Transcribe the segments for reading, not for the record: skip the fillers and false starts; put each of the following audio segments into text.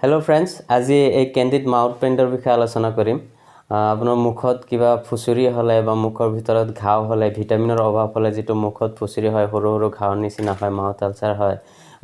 Hello friends, आज एक candid mouth painter विषय आलोचना करिम। आपनर मुखत किबा फुसुरी हले बा मुखर भितरत घाव हले ভিটামিনৰ অভাৱ হলে যেটো মুখত ফুসুৰি হয় সৰু সৰু ঘাওৰ নিচিনা হয় মাউথ আলচাৰ হয়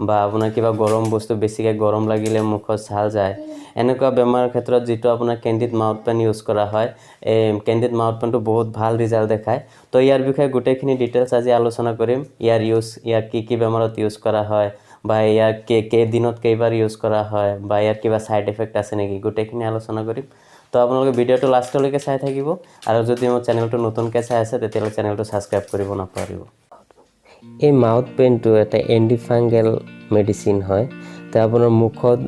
বা আপোনাৰ কিবা গৰম বস্তু বেছিকৈ গৰম লাগিলে মুখত ছাল যায় এনেকুৱা বেমাৰৰ ক্ষেত্ৰত যেটো আপোনাৰ ক্যান্ডিড মাউথ পেন ইউজ কৰা হয় এই ক্যান্ডিড মাউথ পেনটো বহুত ভাল ৰিজাল্ট দেখায়। তো ইয়াৰ বিষয়ে গোটেইখিনি ডিটেইলছ আজি আলোচনা কৰিম। ইয়াৰ কি বেমাৰত ইউজ কৰা হয় বা ইয়াৰ কে দিনত কেইবাৰ ইউজ কৰা হয় বা ইয়াৰ কিবা সাইড ইফেক্ট আছে নেকি গোটেইখিনি আলোচনা কৰিম। তো আপোনালোকে ভিডিওটো লাষ্টলৈকে চাই থাকিব আৰু যদি মোৰ চেনেলটো নতুনকৈ চাই আছে তেতিয়াহ'লে চেনেলটো সাবস্ক্ৰাইব কৰিব নাপাহৰিব। এই মাউথ পেনটো এটা এন্টিফাঙ্গেল মেডিসিন হয়। তে আপোনাৰ মুখত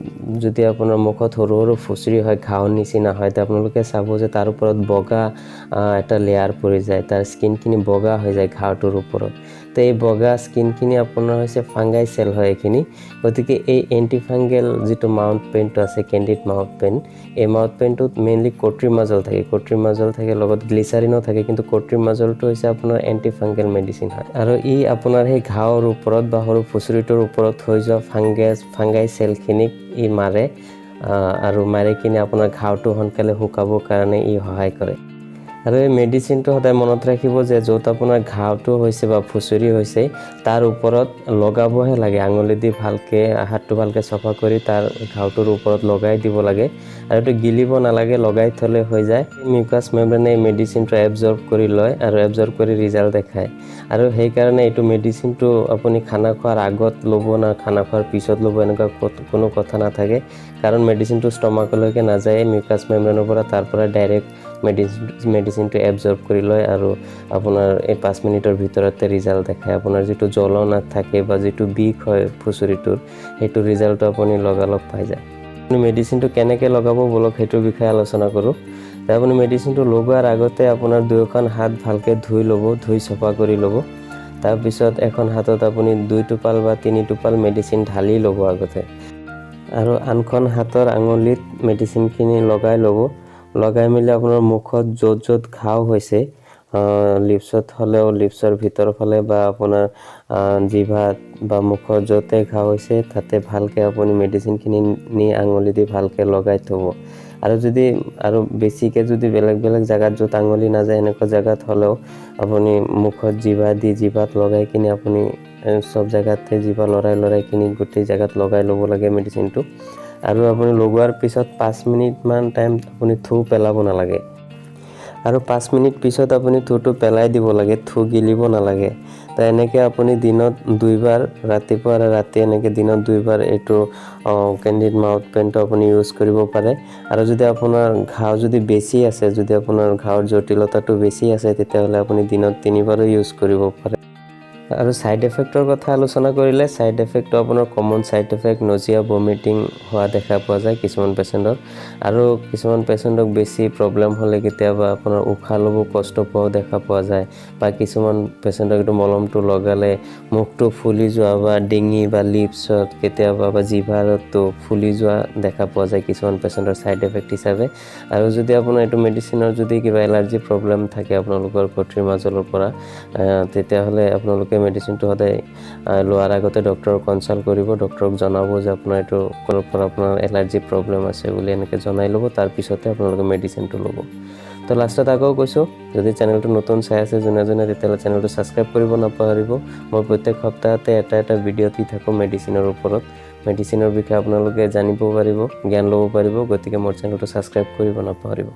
যদি আপোনাৰ মুখত সৰু সৰু ফুসুৰি হয় ঘাওৰ নিচিনা হয় তে আপোনালোকে চাব যে তাৰ ওপৰত বগা এটা লেয়াৰ পৰি যায়, তাৰ স্কিনখিনি বগা হৈ যায় ঘাওটোৰ ওপৰত। তো এই বগা স্কিনখিনি আপোনাৰ হৈছে ফাঙ্গাই সেল হয় এখিনি। গতিকে এই এন্টিফাঙ্গেল যেটো মাউথ পেনটো আছে ক্যান্ডিড মাউথ পেন, এই মাউথ পেনটোত মেইনলি কোট্ৰিমাজল থাকে লগত গ্লিচাৰিনো থাকে, কিন্তু কোট্ৰিমাজলটো হৈছে আপোনাৰ এন্টিফাঙ্গেল মেডিসিন হয় আৰু ই আপোনাৰ সেই ঘাওৰ ওপৰত বা সৰু ফুসুৰিটোৰ ওপৰত হৈ যোৱা ফাঙ্গাই সেলখিনিক ই মাৰে আৰু মাৰি কিনে আপোনাৰ ঘাওটো সোনকালে শুকাবৰ কাৰণে ই সহায় কৰে। আৰু এই মেডিসিনটো সদায় মনত ৰাখিব যে য'ত আপোনাৰ ঘাওটো হৈছে বা ফুসুৰি হৈছে তাৰ ওপৰত লগাবহে লাগে, আঙুলি দি ভালকে হাতটো ভালকে সফা কৰি তাৰ ঘাওটোৰ ওপৰত লগাই দিব লাগে আৰু এটো গিলিব নালাগে, লগাই থলে হৈ যায়। মিউকাস মেমব্ৰেনে এই মেডিসিনটো এবজৰ্ব কৰি লয় আৰু এবজৰ্ব কৰি ৰিজাল্ট দেখায় আৰু সেই কাৰণে এইটো মেডিসিনটো আপুনি খানা খোৱাৰ আগত ল'ব না খানা খোৱাৰ পিছত ল'ব এনেকুৱা কোনো কথা নাথাকে, কাৰণ মেডিসিনটো ষ্টমাকলৈকে নাযায়, মিউকাস মেমব্ৰেনৰ পৰা তাৰ পৰা ডাইৰেক্ট মেডিসিনটো এবজৰ্ব কৰি লয় আৰু আপোনাৰ এই 5 মিনিটৰ ভিতৰতে ৰিজাল্ট দেখায়। আপোনাৰ যেটো জ্বলন থাকে বা যেটো বিষ হয় ফুসুৰিটোৰ হেতু ৰিজাল্টটো আপুনি লগালগ পাই যায়। আপুনি মেডিসিনটো কেনেকৈ লগাব বলক হেতুৰ বিষয়ে আলোচনা কৰোঁ। তাই আপুনি মেডিসিনটো লগোৱাৰ আগতে আপোনাৰ দুয়োখন হাত ভালকে ধুই সফা কৰি ল'ব। তাৰ পিছত এখন হাতত আপুনি 2 টোপাল বা 3 টোপাল মেডিসিন ঢালি ল'ব আগতে আৰু আনখন হাতৰ আঙুলিত মেডিসিনখিনি লগাই ল'ব। লগাই মিলি আপোনাৰ মুখত য'ত ঘাও হৈছে লিপছত হলেও লিপছৰ ভিতৰ ফালে বা আপোনাৰ জিভাত বা মুখৰ য'তে ঘাও হৈছে তাতে ভালকে আপুনি মেডিসিনখিনি নি আঙুলি দি ভালকে লগাই থব। আৰু বেছিকে যদি বেলেগ জায়গাত য'ত আঙুলি না যায় এনেকুৱা জায়গাত হলেও আপুনি মুখত জিভাত লগাই কিনে আপুনি সব জায়গাতে জিভা লৰাই কিনে গোটেই জায়গাত লগাই ল'ব লাগে মেডিসিনটো। আৰু আপুনি লগোৱাৰ পিছত 5 মিনিট মান টাইম আপুনি থু পেলাব নালাগে আৰু 5 মিনিট পিছত আপুনি থুটো পেলাই দিব লাগে, থু গিলিব নালাগে। তো এনেকে আপুনি দিনত 2 বাৰ ৰাতিপুৱা আৰু ৰাতি এনেকে দিনত 2 বাৰ এইটো ক্যান্ডিড মাউথ পেনটো আপুনি ইউজ কৰিব পাৰে। আৰু যদি আপোনাৰ ঘাও যদি বেছি আছে, যদি আপোনাৰ ঘাওৰ জটিলতাটো বেছি আছে তেতিয়াহ'লে আপুনি দিনত 3 বাৰো ইউজ কৰিব পাৰে। আৰু সাইড এফেক্টৰ কথা আলোচনা কৰিলে সাইড এফেক্টটো আপোনাৰ common side effect Nazia vomiting হোৱা দেখা পোৱা যায় কিছুমান পেশেন্টৰ, আৰু কিছুমান পেশেন্টক বেছি প্ৰবলেম হলে কেতিয়াবা আপোনাৰ উশাহ ল'ব কষ্ট পোৱা দেখা পোৱা যায় বা কিছুমান পেশেন্টক এইটো মলমটো লগালে মুখটো ফুলি যোৱা বা ডিঙি বা লিপছত কেতিয়াবা বা জিভাৰতো ফুলি যোৱা দেখা পোৱা যায় কিছুমান পেশেন্টৰ সাইড এফেক্ট হিচাপে। আৰু যদি আপোনাৰ এইটো মেডিসিনৰ যদি কিবা এলাৰ্জি প্ৰবলেম থাকে আপোনালোকৰ কোট্ৰিমাজলৰ পৰা তেতিয়াহ'লে আপোনালোকে মেডিসিনটো সদায় লোৱাৰ আগতে ডক্টৰক কনসাল্ট কৰিব, ডক্টৰক জনাব যে আপোনাৰ এইটো ক'ৰ পৰা আপোনাৰ এলাৰ্জি প্ৰবলেম আছে বুলি এনেকৈ জনাই ল'ব, তাৰ পিছতে আপোনালোকে মেডিসিনটো ল'ব। তো লাষ্টত আকৌ কৈছোঁ, যদি চেনেলটো নতুন চাই আছে যোনে তেতিয়াহ'লে চেনেলটো সাবস্ক্ৰাইব কৰিব নাপাহৰিব। মই প্ৰত্যেক সপ্তাহতে এটা ভিডিঅ' দি থাকোঁ মেডিসিনৰ ওপৰত, মেডিসিনৰ বিষয়ে আপোনালোকে জানিব পাৰিব, জ্ঞান ল'ব পাৰিব, গতিকে মোৰ চেনেলটো সাবস্ক্ৰাইব কৰিব নাপাহৰিব।